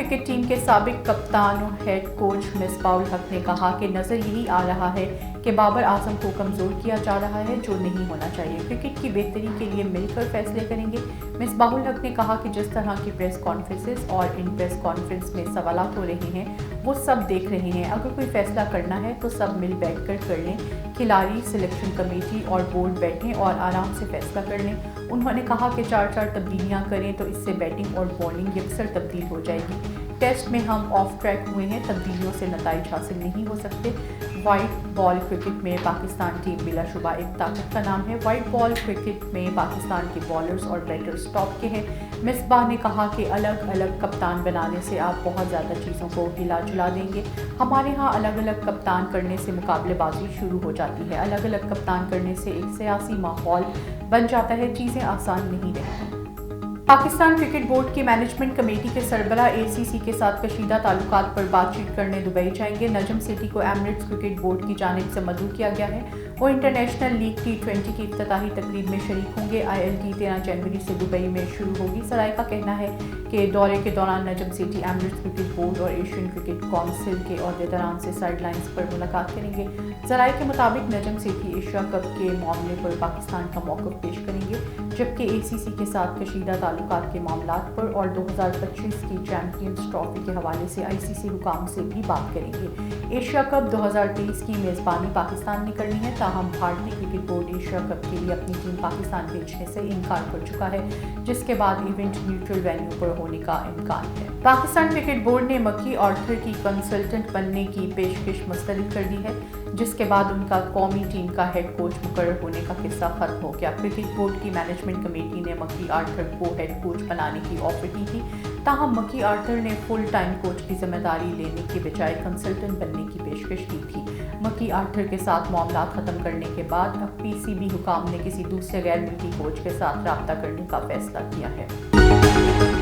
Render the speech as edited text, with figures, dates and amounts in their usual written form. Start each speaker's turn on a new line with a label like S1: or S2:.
S1: Cricket team کے سابق کپتان اور ہیڈ کوچ مصباح الحق نے کہا کہ نظر یہی آ رہا ہے کہ بابر اعظم کو کمزور کیا جا رہا ہے، جو نہیں ہونا چاہیے۔ کرکٹ کی بہتری کے لیے مل کر فیصلے کریں گے۔ مصباح الحق نے کہا کہ جس طرح کی پریس کانفرنسز اور ان پریس کانفرنس میں سوالات ہو رہے ہیں وہ سب دیکھ رہے ہیں۔ اگر کوئی فیصلہ کرنا ہے تو سب مل بیٹھ کر لیں، کھلاڑی، سلیکشن کمیٹی اور بورڈ بیٹھیں اور آرام سے فیصلہ کر لیں۔ انہوں نے کہا کہ 4 تبدیلیاں کریں تو اس سے بیٹنگ اور بولنگ یکسر تبدیل ہو جائے گی۔ ٹیسٹ میں ہم آف ٹریک ہوئے ہیں، تبدیلیوں سے نتائج حاصل نہیں ہو سکتے۔ وائٹ بال کرکٹ میں پاکستان ٹیم بلا شبہ ایک طاقت کا نام ہے۔ وائٹ بال کرکٹ میں پاکستان کے بالرز اور بیٹرز ٹاپ کے ہیں۔ مصباح نے کہا کہ الگ الگ کپتان بنانے سے آپ بہت زیادہ چیزوں کو ہلا جلا دیں گے۔ ہمارے ہاں الگ الگ کپتان کرنے سے مقابلے بازی شروع ہو جاتی ہے۔ الگ الگ کپتان کرنے سے ایک سیاسی ماحول بن جاتا ہے، چیزیں آسان نہیں رہتی۔ پاکستان کرکٹ بورڈ کی مینجمنٹ کمیٹی کے سربراہ ACC کے ساتھ کشیدہ تعلقات پر بات چیت کرنے دبئی جائیں گے۔ نجم سیٹھی کو ایمریٹس کرکٹ بورڈ کی جانب سے مدعو کیا گیا ہے۔ وہ انٹرنیشنل لیگ T20 کی افتتاحی تقریب میں شریک ہوں گے۔ ILT 13 جنوری سے دبئی میں شروع ہوگی۔ ذرائع کا کہنا ہے کہ دورے کے دوران Najam Sethi Emirates cricket board اور ایشین کرکٹ کونسل کے عہدیداران سے سائیڈ لائنز پر ملاقات کریں گے۔ ذرائع کے مطابق نجم سیٹھی ایشیا کپ کے معاملے پر پاکستان کا موقف پیش کریں گے، جبکہ ACC کے ساتھ کشیدہ تعلقات کے معاملات پر اور 2025 کی چیمپئنز ٹرافی کے حوالے سے ICC حکام سے بھی بات کریں گے۔ ایشیا کپ 2023 کی میزبانی پاکستان نے کرنی ہے، تاہم بھارتی کرکٹ بورڈ ایشیا کپ کے لیے اپنی ٹیم پاکستان بھیجنے سے انکار کر چکا ہے، جس کے بعد ایونٹ نیوٹرل وینیو پر ہونے کا امکان ہے۔ پاکستان کرکٹ بورڈ نے مکی آرتھر کی کنسلٹنٹ بننے کی پیشکش مسترد کر دی ہے، جس کے بعد ان کا قومی ٹیم کا ہیڈ کوچ مقرر ہونے کا قصہ ختم ہو گیا۔ کرکٹ بورڈ کی مینجمنٹ کمیٹی نے مکی آرتھر کو ہیڈ کوچ بنانے کی آفر کی تھی، تاہم مکی آرتھر نے فل ٹائم کوچ کی ذمہ داری لینے کے بجائے کنسلٹنٹ بننے کی پیشکش کی تھی۔ مکی آرتھر کے ساتھ معاملات ختم کرنے کے بعد اب PCB حکام نے کسی دوسرے غیر ملکی کوچ کے ساتھ رابطہ کرنے کا فیصلہ کیا ہے۔